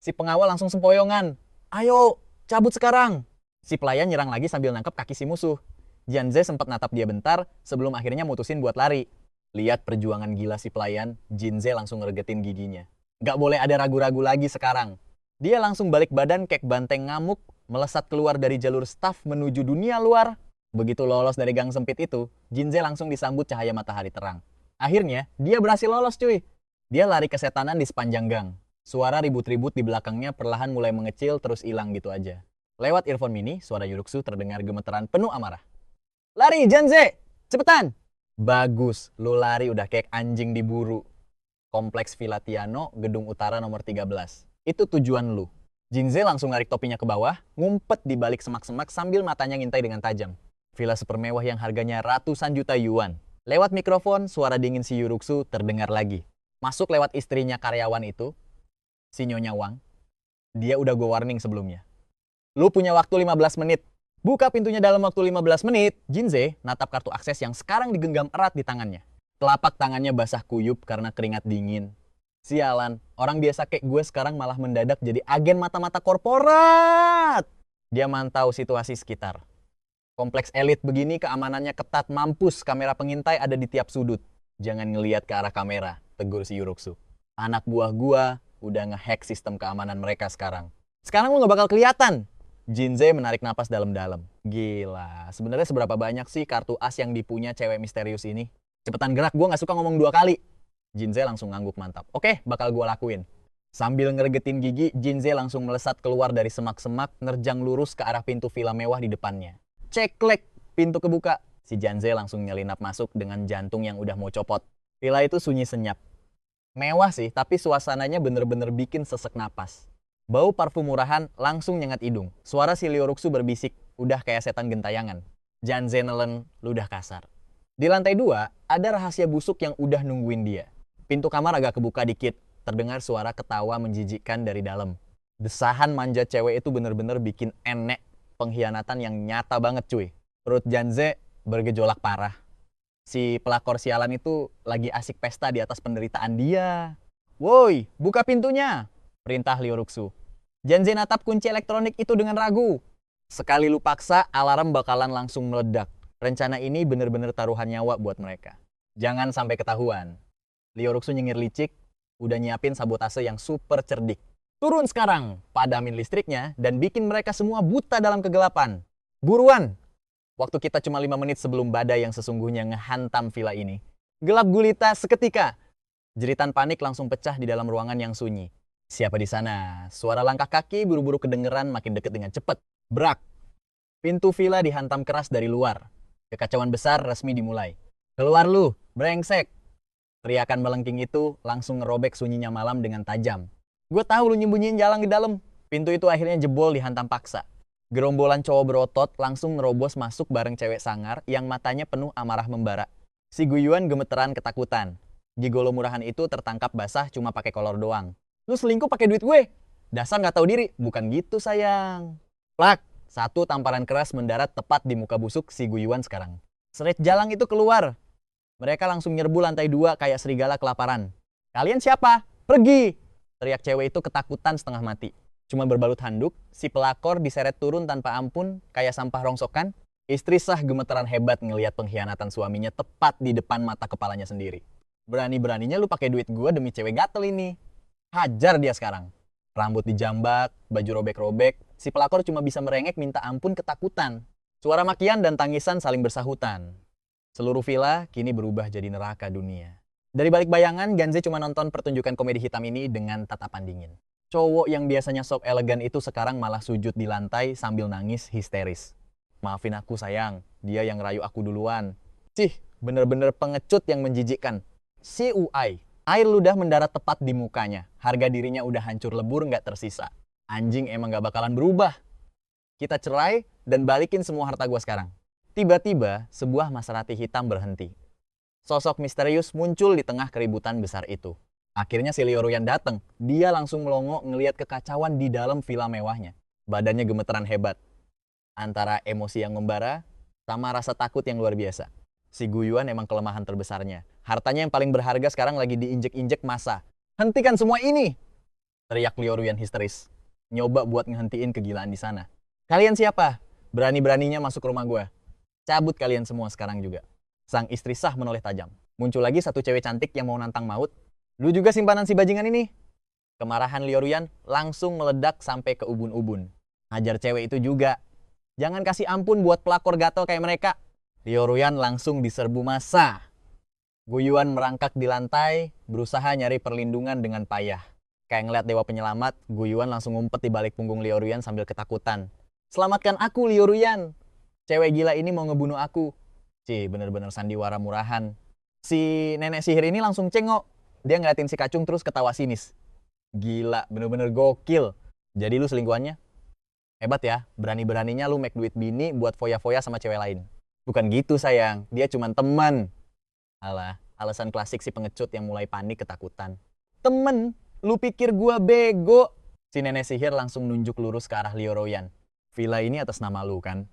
Si pengawal langsung sempoyongan. Ayo, cabut sekarang. Si pelayan nyerang lagi sambil nangkep kaki si musuh. Jinze sempat natap dia bentar sebelum akhirnya mutusin buat lari. Lihat perjuangan gila si pelayan, Jinze langsung ngeregetin giginya. Nggak boleh ada ragu-ragu lagi sekarang. Dia langsung balik badan kayak banteng ngamuk, melesat keluar dari jalur staf menuju dunia luar. Begitu lolos dari gang sempit itu, Jinze langsung disambut cahaya matahari terang. Akhirnya, dia berhasil lolos cuy. Dia lari kesetanan di sepanjang gang. Suara ribut-ribut di belakangnya perlahan mulai mengecil terus hilang gitu aja. Lewat earphone mini, suara Ryuruksu terdengar gemeteran penuh amarah. Lari, Jinze! Cepetan! Bagus, lu lari udah kayak anjing diburu. Kompleks Villa Tiano, Gedung Utara nomor 13. Itu tujuan lu. Jinze langsung narik topinya ke bawah, ngumpet di balik semak-semak sambil matanya ngintai dengan tajam. Villa super mewah yang harganya ratusan juta yuan. Lewat mikrofon, suara dingin si Ryuruksu terdengar lagi. Masuk lewat istrinya karyawan itu, si Nyonya Wang. Dia udah gue warning sebelumnya. Lu punya waktu 15 menit. Buka pintunya dalam waktu 15 menit. Jinze natap kartu akses yang sekarang digenggam erat di tangannya. Telapak tangannya basah kuyup karena keringat dingin. Sialan, orang biasa kayak gue sekarang malah mendadak jadi agen mata-mata korporat. Dia mantau situasi sekitar. Kompleks elit begini keamanannya ketat, mampus, kamera pengintai ada di tiap sudut. Jangan ngelihat ke arah kamera, tegur si Ryuruksu. Anak buah gua udah ngehack sistem keamanan mereka sekarang. Sekarang lu gak bakal kelihatan. Jinze menarik napas dalam-dalam. Gila, sebenarnya seberapa banyak sih kartu as yang dipunya cewek misterius ini? Cepetan gerak, gue gak suka ngomong 2 kali. Jinze langsung ngangguk mantap. Oke, bakal gue lakuin. Sambil ngeregetin gigi, Jinze langsung melesat keluar dari semak-semak, nerjang lurus ke arah pintu villa mewah di depannya. Ceklek, pintu kebuka. Si Jinze langsung nyelinap masuk dengan jantung yang udah mau copot. Villa itu sunyi senyap. Mewah sih, tapi suasananya bener-bener bikin sesek napas. Bau parfum murahan langsung nyengat hidung. Suara si Lioruksu berbisik, udah kayak setan gentayangan. Jinze nelen, ludah kasar. Di lantai 2, ada rahasia busuk yang udah nungguin dia. Pintu kamar agak kebuka dikit, terdengar suara ketawa menjijikkan dari dalam. Desahan manja cewek itu bener-bener bikin enek, pengkhianatan yang nyata banget cuy. Perut Jinze bergejolak parah. Si pelakor sialan itu lagi asik pesta di atas penderitaan dia. Woi, buka pintunya! Perintah Lioruksu. Jinze natap kunci elektronik itu dengan ragu. Sekali lu paksa, alarm bakalan langsung meledak. Rencana ini bener-bener taruhan nyawa buat mereka. Jangan sampai ketahuan. Lioruksu nyengir licik, udah nyiapin sabotase yang super cerdik. Turun sekarang, padamin listriknya, dan bikin mereka semua buta dalam kegelapan. Buruan! Waktu kita cuma 5 menit sebelum badai yang sesungguhnya ngehantam villa ini. Gelap gulita seketika. Jeritan panik langsung pecah di dalam ruangan yang sunyi. Siapa di sana? Suara langkah kaki buru-buru kedengeran makin deket dengan cepat. Brak! Pintu villa dihantam keras dari luar. Kekacauan besar resmi dimulai. Keluar lu, brengsek! Teriakan melengking itu langsung ngerobek sunyinya malam dengan tajam. Gue tahu lu nyembunyiin jalan di dalam. Pintu itu akhirnya jebol dihantam paksa. Gerombolan cowok berotot langsung nerobos masuk bareng cewek sangar yang matanya penuh amarah membara. Si Guyuan gemeteran ketakutan. Gigolo murahan itu tertangkap basah cuma pakai kolor doang. Lu selingkuh pakai duit gue? Dasar nggak tahu diri. Bukan gitu sayang. Plak! Satu tamparan keras mendarat tepat di muka busuk si Guyuan sekarang. Seret jalang itu keluar. Mereka langsung nyerbu lantai 2 kayak serigala kelaparan. Kalian siapa? Pergi! Teriak cewek itu ketakutan setengah mati. Cuma berbalut handuk, si pelakor diseret turun tanpa ampun kayak sampah rongsokan. Istri sah gemeteran hebat ngelihat pengkhianatan suaminya tepat di depan mata kepalanya sendiri. Berani-beraninya lu pakai duit gua demi cewek gatel ini. Hajar dia sekarang. Rambut dijambak, baju robek-robek, si pelakor cuma bisa merengek minta ampun ketakutan. Suara makian dan tangisan saling bersahutan. Seluruh villa kini berubah jadi neraka dunia. Dari balik bayangan, Ganze cuma nonton pertunjukan komedi hitam ini dengan tatapan dingin. Cowok yang biasanya sok elegan itu sekarang malah sujud di lantai sambil nangis histeris. Maafin aku sayang, dia yang rayu aku duluan. Cih, bener-bener pengecut yang menjijikkan. Si Uai. Air ludah mendarat tepat di mukanya. Harga dirinya udah hancur lebur nggak tersisa. Anjing emang nggak bakalan berubah. Kita cerai dan balikin semua harta gua sekarang. Tiba-tiba, sebuah Maserati hitam berhenti. Sosok misterius muncul di tengah keributan besar itu. Akhirnya si Lioruyan datang. Dia langsung melongo ngelihat kekacauan di dalam villa mewahnya. Badannya gemeteran hebat. Antara emosi yang membara sama rasa takut yang luar biasa. Si Guyuan emang kelemahan terbesarnya. Hartanya yang paling berharga sekarang lagi diinjek-injek massa. Hentikan semua ini! Teriak Lioruyan histeris. Nyoba buat ngehentiin kegilaan di sana. Kalian siapa? Berani-beraninya masuk rumah gue. Cabut kalian semua sekarang juga. Sang istri sah menoleh tajam. Muncul lagi satu cewek cantik yang mau nantang maut. Lu juga simpanan si bajingan ini? Kemarahan Lioruyan langsung meledak sampai ke ubun-ubun. Hajar cewek itu juga. Jangan kasih ampun buat pelakor gatel kayak mereka. Lioruyan langsung diserbu massa. Guyuan merangkak di lantai, berusaha nyari perlindungan dengan payah. Kayak ngeliat dewa penyelamat, Guyuan langsung ngumpet di balik punggung Lioruyan sambil ketakutan. Selamatkan aku, Lioruyan! Cewek gila ini mau ngebunuh aku. Cih, bener-bener sandiwara murahan. Si nenek sihir ini langsung cengok. Dia ngeliatin si kacung terus ketawa sinis. Gila, bener-bener gokil. Jadi lu selingkuhannya? Hebat ya, berani-beraninya lu make duit bini buat foya-foya sama cewek lain. Bukan gitu sayang, dia cuma teman. Alah, alasan klasik si pengecut yang mulai panik ketakutan. Temen, lu pikir gua bego? Si nenek sihir langsung nunjuk lurus ke arah Lioroyan. Villa ini atas nama lu kan?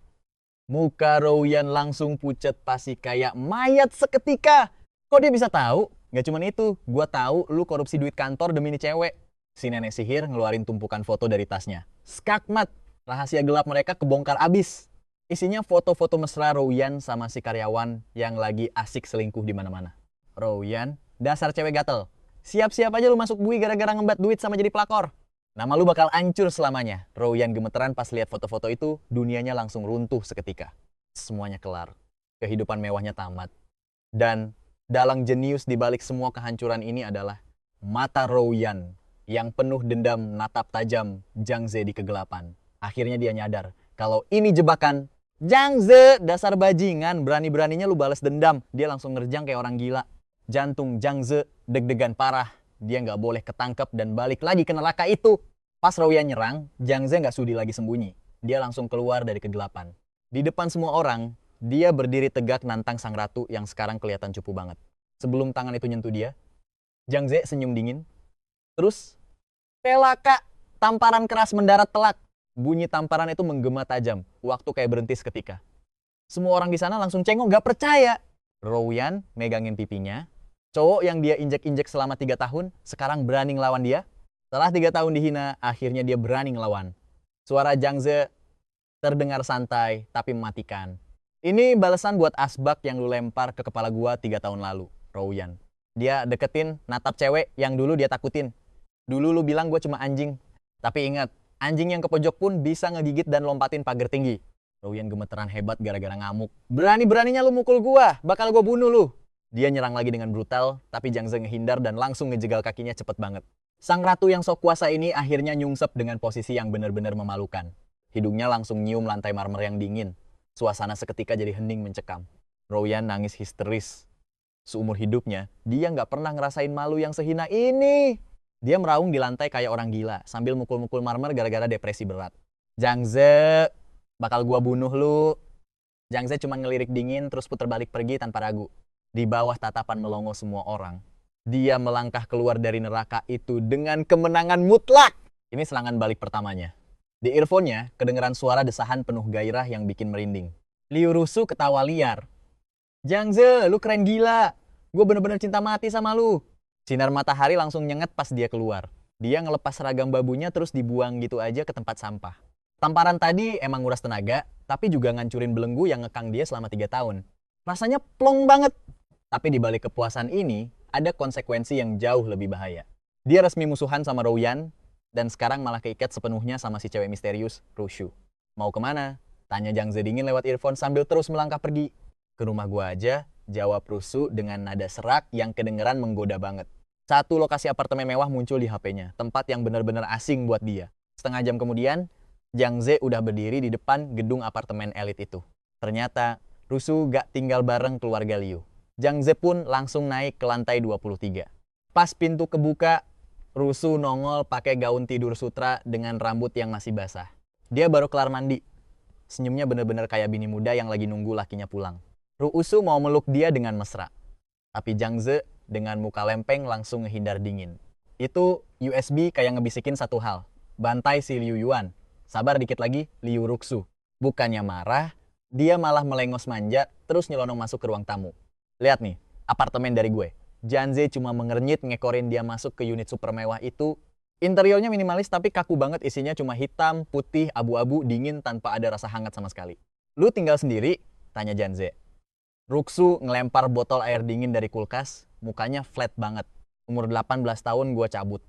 Muka Royan langsung pucet pasti kayak mayat seketika. Kok dia bisa tahu? Gak cuman itu, gua tahu lu korupsi duit kantor demi nih cewek. Si nenek sihir ngeluarin tumpukan foto dari tasnya. Skakmat, rahasia gelap mereka kebongkar abis. Isinya foto-foto mesra Royan sama si karyawan yang lagi asik selingkuh di mana-mana. Royan, dasar cewek gatel. Siap-siap aja lu masuk bui gara-gara ngembat duit sama jadi pelakor. Nama lu bakal hancur selamanya. Rouyan gemeteran pas lihat foto-foto itu, dunianya langsung runtuh seketika. Semuanya kelar. Kehidupan mewahnya tamat. Dan dalang jenius di balik semua kehancuran ini adalah mata Rouyan yang penuh dendam natap tajam Jang Ze di kegelapan. Akhirnya dia nyadar kalau ini jebakan. Jang Ze, dasar bajingan, berani-beraninya lu balas dendam. Dia langsung ngerjang kayak orang gila. Jantung Jang Ze deg-degan parah. Dia nggak boleh ketangkep dan balik lagi ke neraka itu. Pas Rouyan nyerang, Jang Ze nggak sudi lagi sembunyi. Dia langsung keluar dari kegelapan. Di depan semua orang, dia berdiri tegak nantang sang ratu yang sekarang kelihatan cupu banget. Sebelum tangan itu nyentuh dia, Jang Ze senyum dingin. Terus, pelaka, tamparan keras mendarat telak. Bunyi tamparan itu menggema tajam. Waktu kayak berhenti seketika. Semua orang di sana langsung cengok, gak percaya. Rouyan megangin pipinya. Cowok yang dia injek-injek selama 3 tahun, sekarang berani ngelawan dia. Setelah 3 tahun dihina, akhirnya dia berani ngelawan. Suara Jang Ze terdengar santai, tapi mematikan. Ini balasan buat asbak yang lu lempar ke kepala gua 3 tahun lalu, Rouyan. Dia deketin, natap cewek yang dulu dia takutin. Dulu lu bilang gua cuma anjing. Tapi ingat, anjing yang ke pojok pun bisa ngegigit dan lompatin pagar tinggi. Rouyan gemeteran hebat gara-gara ngamuk. Berani-beraninya lu mukul gua, bakal gua bunuh lu. Dia nyerang lagi dengan brutal, tapi Jang Ze ngehindar dan langsung ngejegal kakinya cepet banget. Sang ratu yang sok kuasa ini akhirnya nyungsep dengan posisi yang benar-benar memalukan. Hidungnya langsung nyium lantai marmer yang dingin. Suasana seketika jadi hening mencekam. Rouyan nangis histeris. Seumur hidupnya, dia nggak pernah ngerasain malu yang sehina ini. Dia meraung di lantai kayak orang gila, sambil mukul-mukul marmer gara-gara depresi berat. Jang Ze, bakal gua bunuh lu. Jang Ze cuma ngelirik dingin terus puter balik pergi tanpa ragu. Di bawah tatapan melongo semua orang. Dia melangkah keluar dari neraka itu dengan kemenangan mutlak. Ini serangan balik pertamanya. Di earphone-nya, kedengeran suara desahan penuh gairah yang bikin merinding. Liu Rusu ketawa liar. Jang Ze, lu keren gila. Gue bener-bener cinta mati sama lu. Sinar matahari langsung nyengat pas dia keluar. Dia ngelepas seragam babunya terus dibuang gitu aja ke tempat sampah. Tamparan tadi emang nguras tenaga, tapi juga ngancurin belenggu yang ngekang dia selama 3 tahun. Rasanya plong banget. Tapi di balik kepuasan ini, ada konsekuensi yang jauh lebih bahaya. Dia resmi musuhan sama Rouyan, dan sekarang malah keikat sepenuhnya sama si cewek misterius, Rushu. Mau kemana? Tanya Jang Ze dingin lewat earphone sambil terus melangkah pergi. Ke rumah gua aja, jawab Rushu dengan nada serak yang kedengeran menggoda banget. Satu lokasi apartemen mewah muncul di HP-nya, tempat yang benar-benar asing buat dia. Setengah jam kemudian, Jang Ze udah berdiri di depan gedung apartemen elit itu. Ternyata, Rushu gak tinggal bareng keluarga Liu. Jang Ze pun langsung naik ke lantai 23. Pas pintu kebuka, Rushu nongol pakai gaun tidur sutra dengan rambut yang masih basah. Dia baru kelar mandi. Senyumnya bener-bener kayak bini muda yang lagi nunggu lakinya pulang. Rushu mau meluk dia dengan mesra. Tapi Jang Ze dengan muka lempeng langsung ngehindar dingin. Itu USB kayak ngebisikin satu hal. Bantai si Liu Yuan. Sabar dikit lagi, Liu Ruxu. Bukannya marah, dia malah melengos manja terus nyelonong masuk ke ruang tamu. Lihat nih, apartemen dari gue. Jang Ze cuma mengernyit ngekorin dia masuk ke unit super mewah itu. Interiornya minimalis tapi kaku banget, isinya cuma hitam, putih, abu-abu, dingin tanpa ada rasa hangat sama sekali. Lu tinggal sendiri? Tanya Jang Ze. Ruxu ngelempar botol air dingin dari kulkas, mukanya flat banget. Umur 18 tahun gue cabut.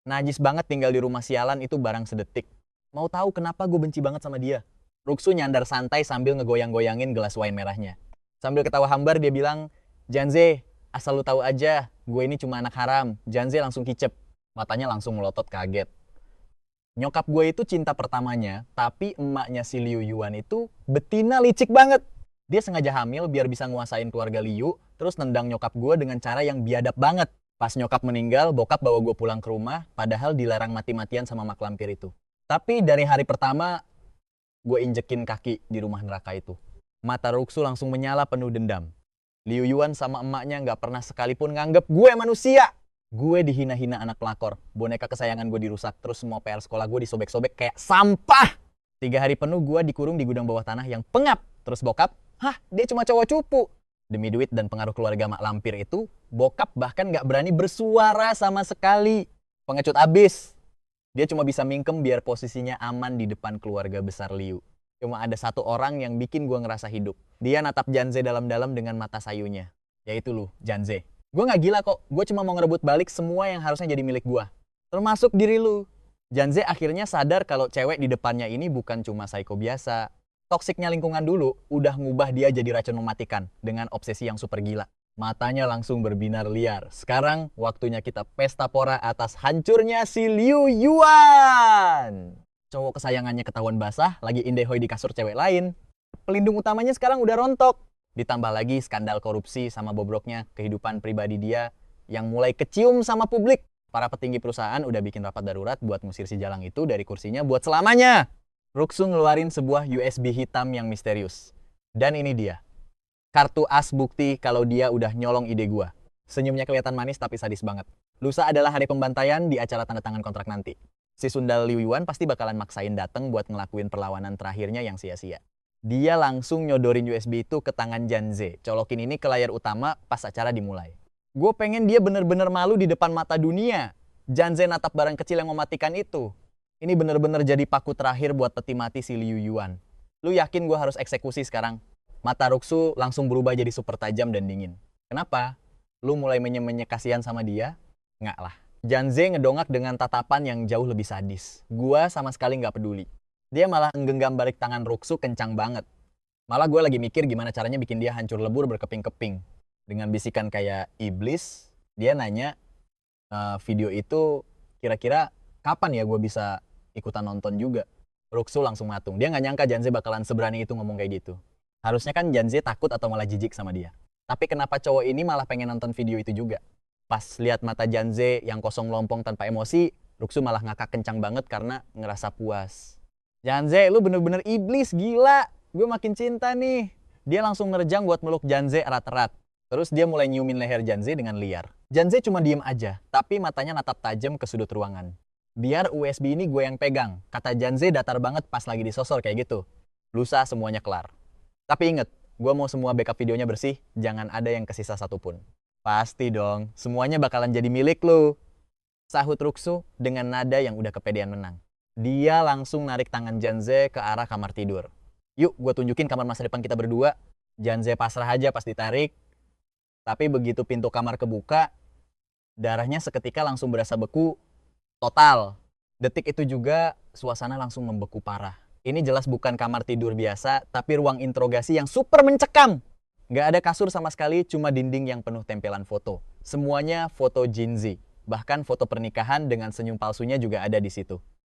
Najis banget tinggal di rumah sialan itu barang sedetik. Mau tahu kenapa gue benci banget sama dia? Ruxu nyandar santai sambil ngegoyang-goyangin gelas wine merahnya. Sambil ketawa hambar dia bilang, Jang Ze, asal lu tahu aja, gue ini cuma anak haram. Jang Ze langsung kicep. Matanya langsung melotot kaget. Nyokap gue itu cinta pertamanya, tapi emaknya si Liu Yuan itu betina licik banget. Dia sengaja hamil biar bisa nguasain keluarga Liu, terus nendang nyokap gue dengan cara yang biadab banget. Pas nyokap meninggal, bokap bawa gue pulang ke rumah, padahal dilarang mati-matian sama mak lampir itu. Tapi dari hari pertama, gue injekin kaki di rumah neraka itu. Mata Ruxu langsung menyala penuh dendam. Liu Yuan sama emaknya gak pernah sekalipun nganggep gue manusia. Gue dihina-hina anak pelakor. Boneka kesayangan gue dirusak. Terus semua PR sekolah gue disobek-sobek kayak sampah. 3 hari penuh gue dikurung di gudang bawah tanah yang pengap. Terus bokap, dia cuma cowok cupu. Demi duit dan pengaruh keluarga mak lampir itu, bokap bahkan gak berani bersuara sama sekali. Pengecut abis. Dia cuma bisa mingkem biar posisinya aman di depan keluarga besar Liu. Cuma ada satu orang yang bikin gue ngerasa hidup. Dia natap Jang Ze dalam-dalam dengan mata sayunya. Yaitu lu, Jang Ze. Gue gak gila kok. Gue cuma mau ngerebut balik semua yang harusnya jadi milik gue. Termasuk diri lu. Janze akhirnya sadar kalau cewek di depannya ini bukan cuma psycho biasa. Toksiknya lingkungan dulu udah ngubah dia jadi racun mematikan dengan obsesi yang super gila. Matanya langsung berbinar liar. Sekarang waktunya kita pesta pora atas hancurnya si Liu Yuan. Cowok kesayangannya ketahuan basah, lagi indehoy di kasur cewek lain. Pelindung utamanya sekarang udah rontok. Ditambah lagi skandal korupsi sama bobroknya kehidupan pribadi dia yang mulai kecium sama publik. Para petinggi perusahaan udah bikin rapat darurat buat ngusir si Jalang itu dari kursinya buat selamanya. Ruxu ngeluarin sebuah USB hitam yang misterius. Dan ini dia. Kartu as bukti kalau dia udah nyolong ide gua. Senyumnya kelihatan manis tapi sadis banget. Lusa adalah hari pembantaian di acara tanda tangan kontrak nanti. Si Sundal Liu Yuan pasti bakalan maksain dateng buat ngelakuin perlawanan terakhirnya yang sia-sia. Dia langsung nyodorin USB itu ke tangan Janze. Colokin ini ke layar utama pas acara dimulai. Gue pengen dia bener-bener malu di depan mata dunia. Janze natap barang kecil yang mematikan itu. Ini bener-bener jadi paku terakhir buat peti mati si Liu Yuan. Lu yakin gue harus eksekusi sekarang? Mata Ruxu langsung berubah jadi super tajam dan dingin. Kenapa? Lu mulai menye-menye kasihan sama dia? Nggak lah. Janze ngedongak dengan tatapan yang jauh lebih sadis. Gua sama sekali nggak peduli. Dia malah nggenggam balik tangan Ruxu kencang banget. Malah gue lagi mikir gimana caranya bikin dia hancur lebur berkeping-keping. Dengan bisikan kayak iblis, dia nanya, video itu kira-kira kapan ya gue bisa ikutan nonton juga? Ruxu langsung matung. Dia nggak nyangka Janze bakalan seberani itu ngomong kayak gitu. Harusnya kan Janze takut atau malah jijik sama dia. Tapi kenapa cowok ini malah pengen nonton video itu juga? Pas lihat mata Janze yang kosong lompong tanpa emosi, Ruxu malah ngakak kencang banget karena ngerasa puas. Janze, lu bener-bener iblis, gila. Gue makin cinta nih. Dia langsung nerjang buat meluk Janze erat-erat. Terus dia mulai nyiumin leher Janze dengan liar. Janze cuma diem aja, tapi matanya natap tajam ke sudut ruangan. Biar USB ini gue yang pegang. Kata Janze datar banget pas lagi disosor kayak gitu. Lusa semuanya kelar. Tapi inget, gue mau semua backup videonya bersih, jangan ada yang kesisa satupun. Pasti dong, semuanya bakalan jadi milik lu. Sahut Ruxu dengan nada yang udah kepedean menang. Dia langsung narik tangan Janze ke arah kamar tidur. Yuk, gue tunjukin kamar masa depan kita berdua. Janze pasrah aja pas ditarik. Tapi begitu pintu kamar kebuka, darahnya seketika langsung berasa beku total. Detik itu juga, suasana langsung membeku parah. Ini jelas bukan kamar tidur biasa, tapi ruang interogasi yang super mencekam. Nggak ada kasur sama sekali, cuma dinding yang penuh tempelan foto. Semuanya foto Jinzi. Bahkan foto pernikahan dengan senyum palsunya juga ada di situ.